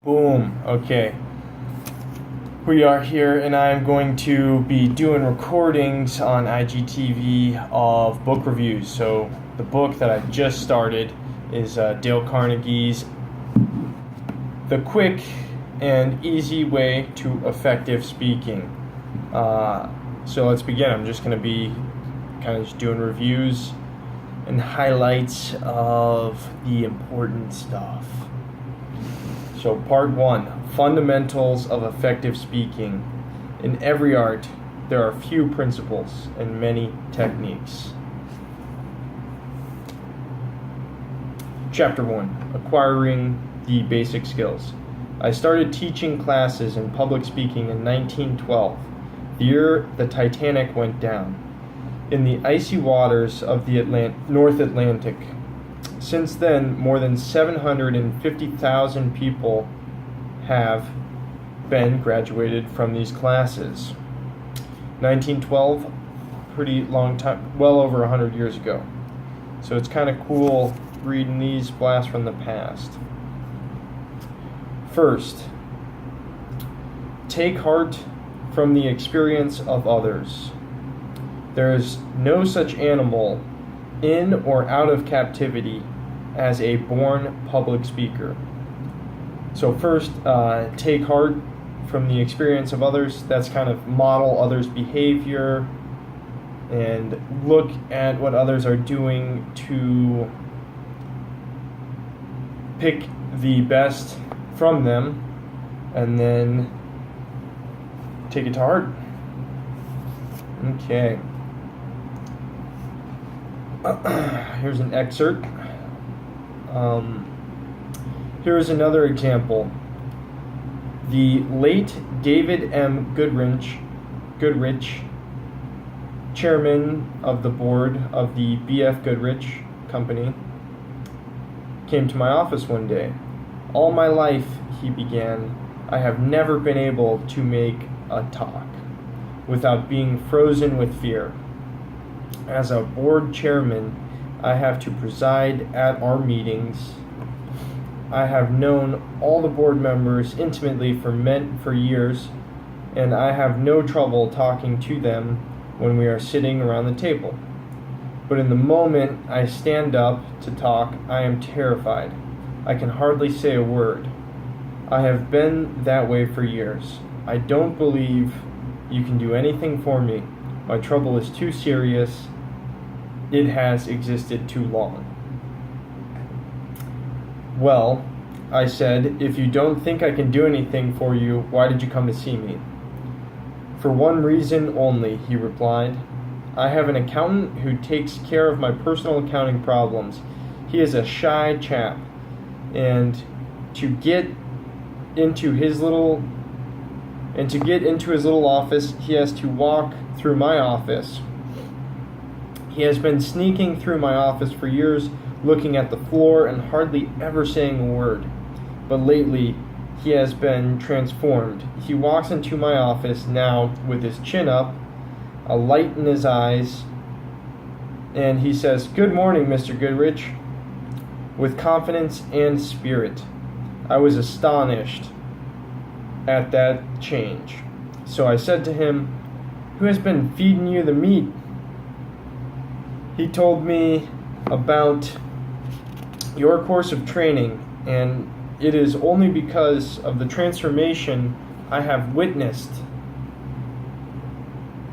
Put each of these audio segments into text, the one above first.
Boom. Okay. We are here, and I'm going to be doing recordings on IGTV of book reviews. So, the book that I just started is Dale Carnegie's The Quick and Easy Way to Effective Speaking. So, let's begin. I'm just going to be kind of just doing reviews and highlights of the important stuff. So part 1, fundamentals of effective speaking. In every art, there are few principles and many techniques. Chapter 1, acquiring the basic skills. I started teaching classes in public speaking in 1912, the year the Titanic went down, in the icy waters of the North Atlantic. Since then, more than 750,000 people have been graduated from these classes. 1912, pretty long time, well over 100 years ago. So it's kind of cool reading these blasts from the past. First, take heart from the experience of others. There is no such animal in or out of captivity as a born public speaker. So first, take heart from the experience of others. That's kind of model others' behavior and look at what others are doing to pick the best from them and then take it to heart. Okay. Here's an excerpt. Here is another example. The late David M. Goodrich, chairman of the board of the B.F. Goodrich Company, came to my office one day. All my life, he began, I have never been able to make a talk without being frozen with fear. As a board chairman, I have to preside at our meetings. I have known all the board members intimately for years, and I have no trouble talking to them when we are sitting around the table. But in the moment I stand up to talk, I am terrified. I can hardly say a word. I have been that way for years. I don't believe you can do anything for me. My trouble is too serious. It has existed too long. Well, I said, if you don't think I can do anything for you, why did you come to see me? For one reason only, he replied. I have an accountant who takes care of my personal accounting problems. He is a shy chap, and to get into his little office, he has to walk through my office. He has been sneaking through my office for years, looking at the floor and hardly ever saying a word. But lately, he has been transformed. He walks into my office now with his chin up, a light in his eyes, and he says, "Good morning, Mr. Goodrich," with confidence and spirit. I was astonished at that change. So I said to him, "Who has been feeding you the meat?" He told me about your course of training, and it is only because of the transformation I have witnessed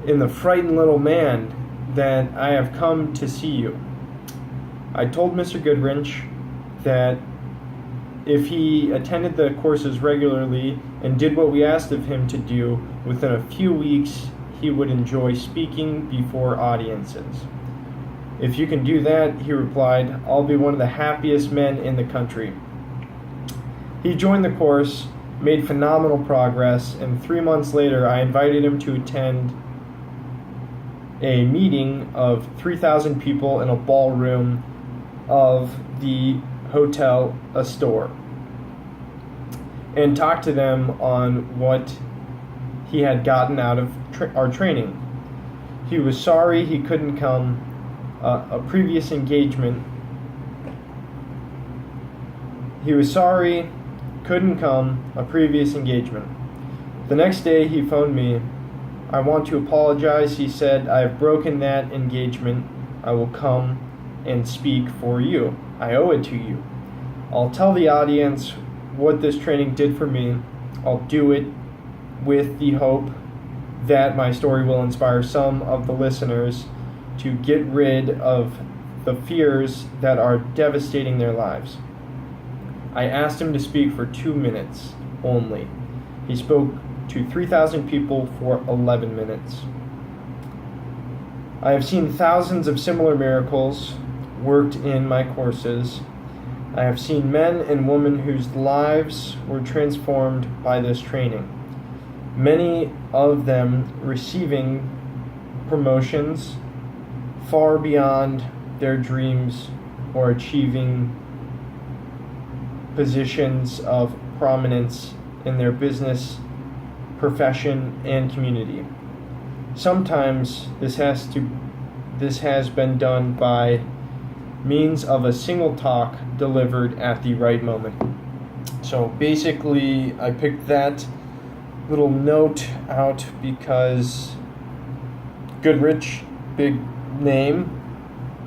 in the frightened little man that I have come to see you. I told Mr. Goodrich that if he attended the courses regularly and did what we asked of him to do, within a few weeks he would enjoy speaking before audiences. If you can do that, he replied, I'll be one of the happiest men in the country. He joined the course, made phenomenal progress, and 3 months later I invited him to attend a meeting of 3,000 people in a ballroom of the Hotel Astor and talk to them on what he had gotten out of our training. He was sorry he couldn't come. A previous engagement He was sorry couldn't come, a previous engagement. The next day he phoned me. I want to apologize, he said. I have broken that engagement. I will come and speak for you. I owe it to you. I'll tell the audience what this training did for me. I'll do it with the hope that my story will inspire some of the listeners to get rid of the fears that are devastating their lives. I asked him to speak for 2 minutes only. He spoke to 3,000 people for 11 minutes. I have seen thousands of similar miracles worked in my courses. I have seen men and women whose lives were transformed by this training. Many of them receiving promotions far beyond their dreams or achieving positions of prominence in their business, profession, and community. Sometimes this has been done by means of a single talk delivered at the right moment. So basically, I picked that little note out because Goodrich, big name,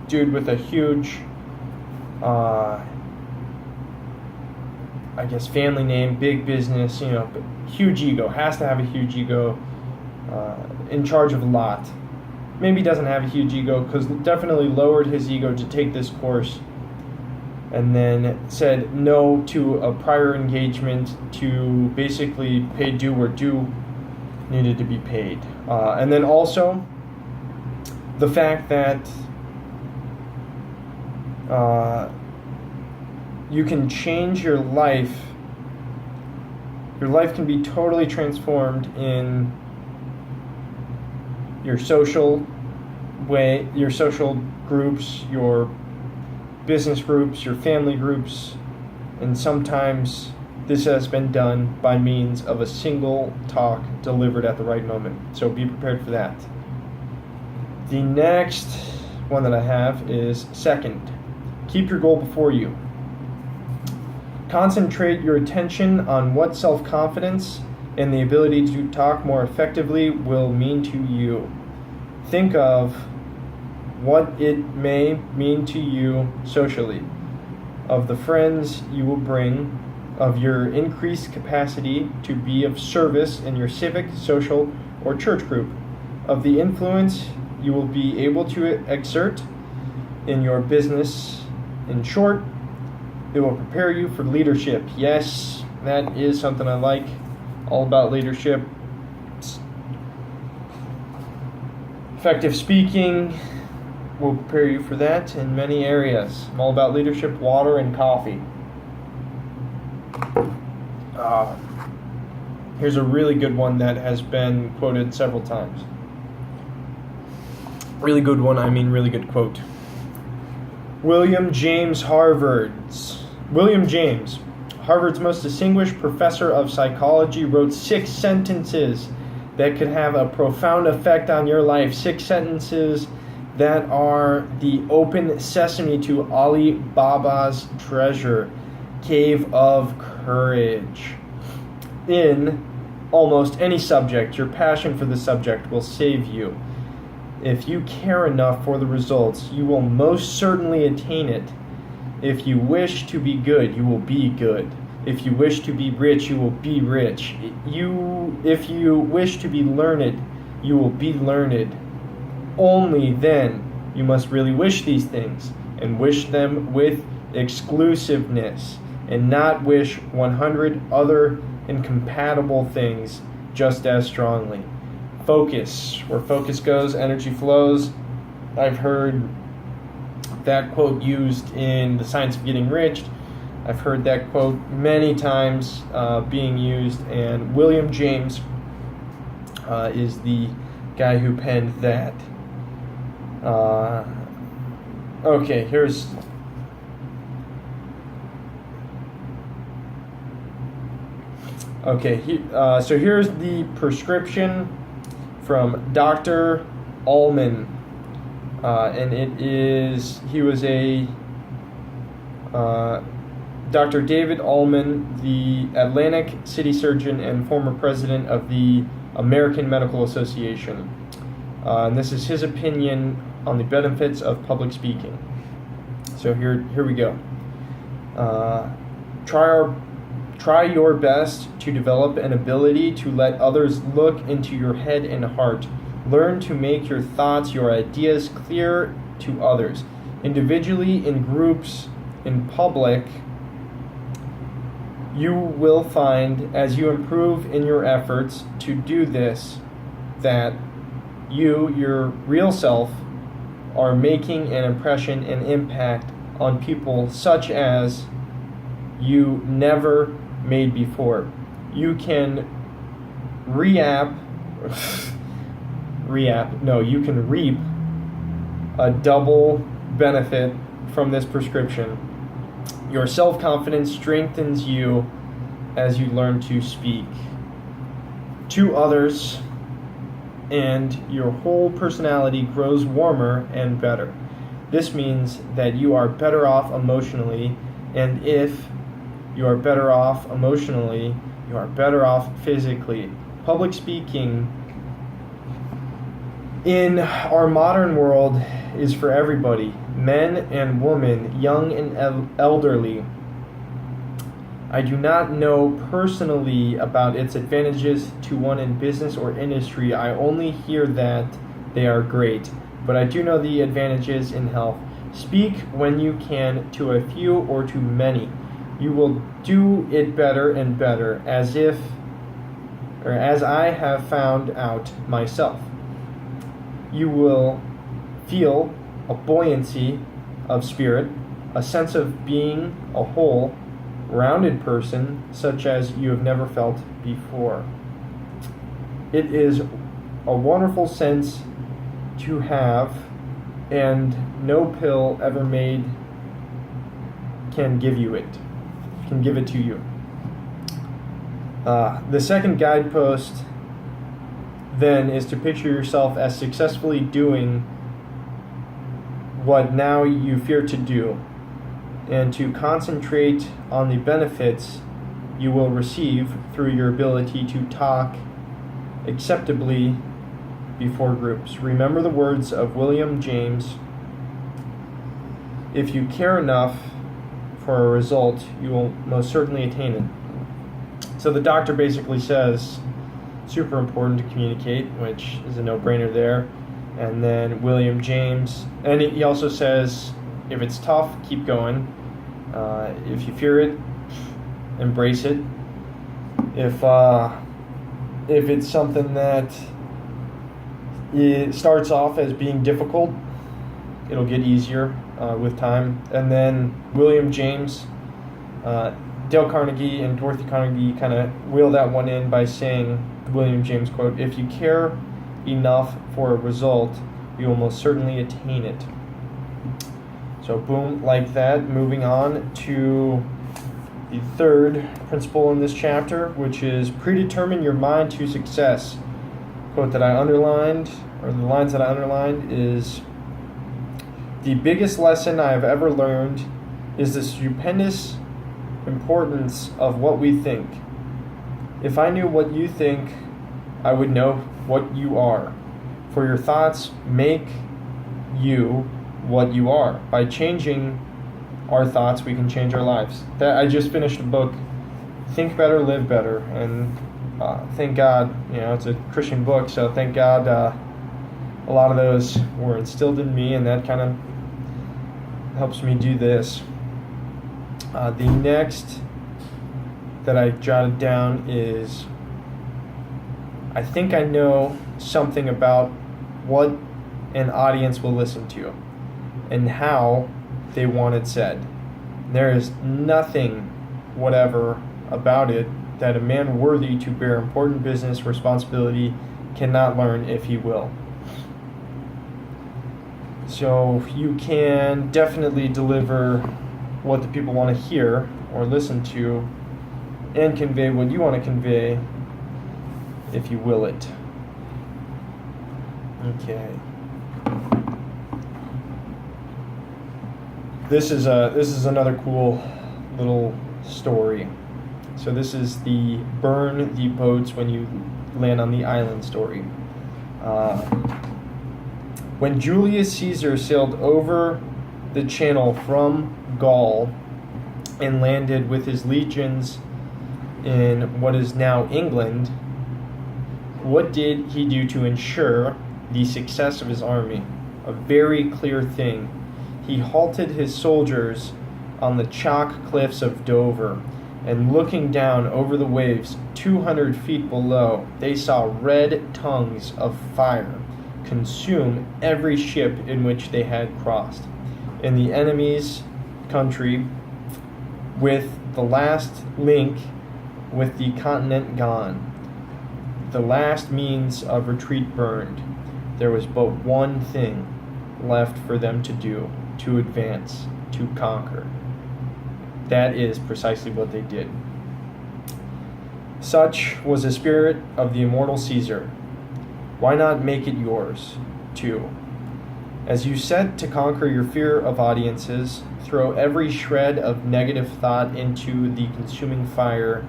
dude with a huge, family name, big business, but huge ego, has to have a huge ego, in charge of a lot. Maybe doesn't have a huge ego, because definitely lowered his ego to take this course, and then said no to a prior engagement to basically pay due where due needed to be paid. And then also the fact that you can change your life. Your life can be totally transformed in your social way, your social groups, your business groups, your family groups, and sometimes this has been done by means of a single talk delivered at the right moment. So be prepared for that. The next one that I have is second, keep your goal before you. Concentrate your attention on what self-confidence and the ability to talk more effectively will mean to you. Think of what it may mean to you socially, of the friends you will bring, of your increased capacity to be of service in your civic, social, or church group, of the influence you will be able to exert in your business. In short, it will prepare you for leadership. Yes, that is something I like. All about leadership. Effective speaking will prepare you for that in many areas. I'm all about leadership, water, and coffee. Here's a really good one that has been quoted several times. Really good one, I mean really good quote. William James, Harvard's most distinguished professor of psychology, wrote 6 sentences that could have a profound effect on your life. 6 sentences that are the open sesame to Ali Baba's treasure, cave of courage. In almost any subject, your passion for the subject will save you. If you care enough for the results, you will most certainly attain it. If you wish to be good, you will be good. If you wish to be rich, you will be rich. If you wish to be learned, you will be learned. Only then you must really wish these things, and wish them with exclusiveness, and not wish 100 other incompatible things just as strongly. Focus. Where focus goes, energy flows. I've heard that quote used in The Science of Getting Rich. I've heard that quote many times being used, and William James is the guy who penned that. Okay, here's... so here's the prescription from Dr. Ullman. And he was a Dr. David Allman, the Atlantic City surgeon and former president of the American Medical Association. And this is his opinion on the benefits of public speaking. So here we go. Try your best to develop an ability to let others look into your head and heart. Learn to make your thoughts, your ideas clear to others. Individually, in groups, in public, you will find as you improve in your efforts to do this that you, your real self, are making an impression and impact on people such as you never made before. You can you can reap a double benefit from this prescription. Your self-confidence strengthens you as you learn to speak to others, and your whole personality grows warmer and better. This means that you are better off emotionally, and if you are better off emotionally, you are better off physically. Public speaking in our modern world is for everybody, men and women, young and elderly. I do not know personally about its advantages to one in business or industry. I only hear that they are great, but I do know the advantages in health. Speak when you can to a few or to many. You will do it better and better, as I have found out myself. You will feel a buoyancy of spirit, a sense of being a whole, rounded person such as you have never felt before. It is a wonderful sense to have, and no pill ever made can give it to you. The second guidepost then is to picture yourself as successfully doing what now you fear to do, and to concentrate on the benefits you will receive through your ability to talk acceptably before groups. Remember the words of William James: if you care enough for a result, you will most certainly attain it. So the doctor basically says, super important to communicate, which is a no-brainer there. And then William James, and he also says, if it's tough, keep going. If you fear it, embrace it. If it's something that it starts off as being difficult, it'll get easier with time. And then William James, Dale Carnegie and Dorothy Carnegie kind of wheel that one in by saying, William James quote, if you care enough for a result, you will most certainly attain it. So boom, like that. Moving on to the third principle in this chapter, which is predetermine your mind to success. Quote that I underlined, or the lines that I underlined, is the biggest lesson I have ever learned is the stupendous importance of what we think. If I knew what you think, I would know what you are. For your thoughts make you what you are. By changing our thoughts, we can change our lives. I just finished a book, Think Better, Live Better, and thank God, it's a Christian book, so thank God a lot of those were instilled in me, and that kind of helps me do this. The next that I jotted down is, I think I know something about what an audience will listen to and how they want it said. There is nothing whatever about it that a man worthy to bear important business responsibility cannot learn if he will. So you can definitely deliver what the people want to hear or listen to and convey what you want to convey if you will it. Okay. This is another cool little story. So this is the burn the boats when you land on the island story. When Julius Caesar sailed over the channel from Gaul and landed with his legions in what is now England, what did he do to ensure the success of his army? A very clear thing. He halted his soldiers on the chalk cliffs of Dover, and looking down over the waves 200 feet below, they saw red tongues of fire consume every ship in which they had crossed. In the enemy's country, with the last link with the continent gone, the last means of retreat burned, there was but one thing left for them to do: to advance, to conquer. That is precisely what they did. Such was the spirit of the immortal Caesar. Why not make it yours, too? As you set to conquer your fear of audiences, throw every shred of negative thought into the consuming fires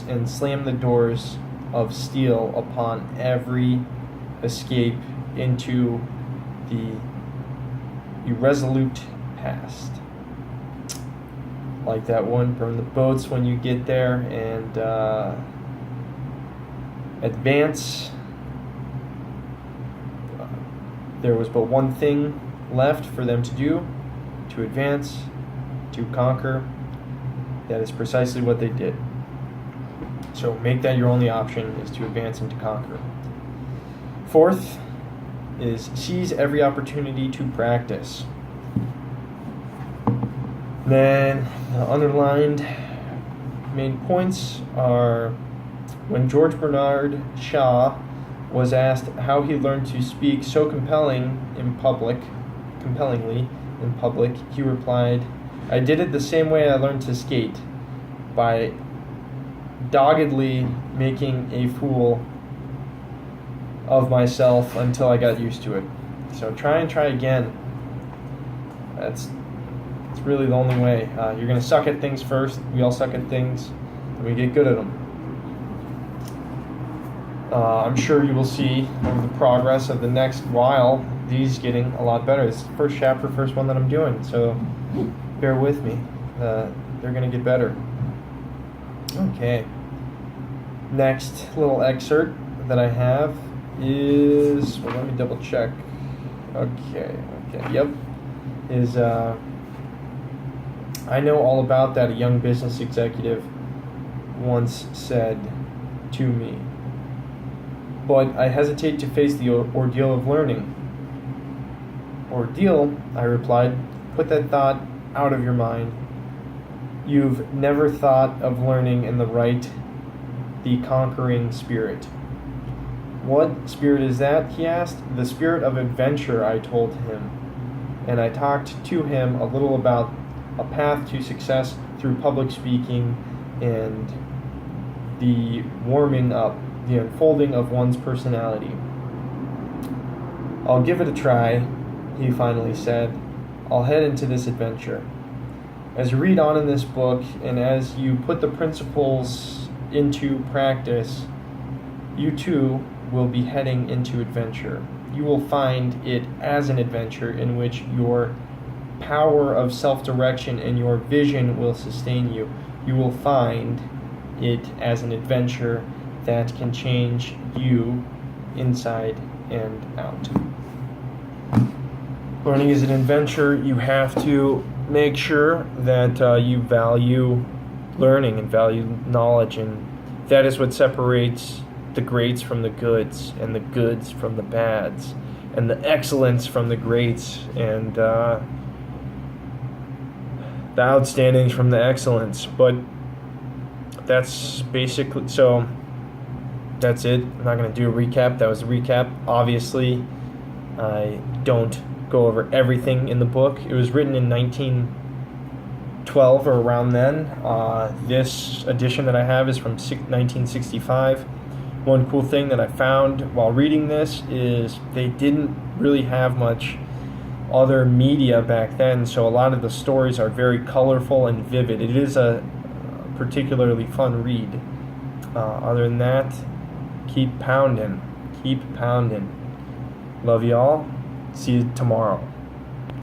and slam the doors of steel upon every escape into the irresolute past. Like that one, burn the boats when you get there, and advance. There was but one thing left for them to do: to advance, to conquer. That is precisely what they did. So make that your only option, is to advance and to conquer. Fourth is seize every opportunity to practice. Then the underlined main points are: when George Bernard Shaw was asked how he learned to speak so compellingly in public, he replied, "I did it the same way I learned to skate, by doggedly making a fool of myself until I got used to it." So try again. It's really the only way. You're going to suck at things first. We all suck at things, and we get good at them. I'm sure you will see over the progress of the next while these getting a lot better. This is the first chapter, first one that I'm doing, so bear with me. They're going to get better. Okay. Next little excerpt that I have is, well, let me double check. Okay, yep. Is, I know all about that, a young business executive once said to me. But I hesitate to face the ordeal of learning. Ordeal, I replied. Put that thought out of your mind. You've never thought of learning in the conquering spirit. What spirit is that? He asked. The spirit of adventure, I told him. And I talked to him a little about a path to success through public speaking and the warming up, the unfolding of one's personality. I'll give it a try, he finally said. I'll head into this adventure. As you read on in this book, and as you put the principles into practice, you too will be heading into adventure. You will find it as an adventure in which your power of self-direction and your vision will sustain you. You will find it as an adventure that can change you inside and out. Learning is an adventure. You have to make sure that you value learning and value knowledge, and that is what separates the greats from the goods, and the goods from the bads, and the excellence from the greats, and the outstandings from the excellence. But that's basically, so that's it. I'm not going to do a recap. That was a recap. Obviously, I don't go over everything in the book. It was written in 1912 or around then. This edition that I have is from 1965. One cool thing that I found while reading this is they didn't really have much other media back then, so a lot of the stories are very colorful and vivid. It is a particularly fun read. Other than that, keep pounding. Keep pounding. Love y'all. See you tomorrow.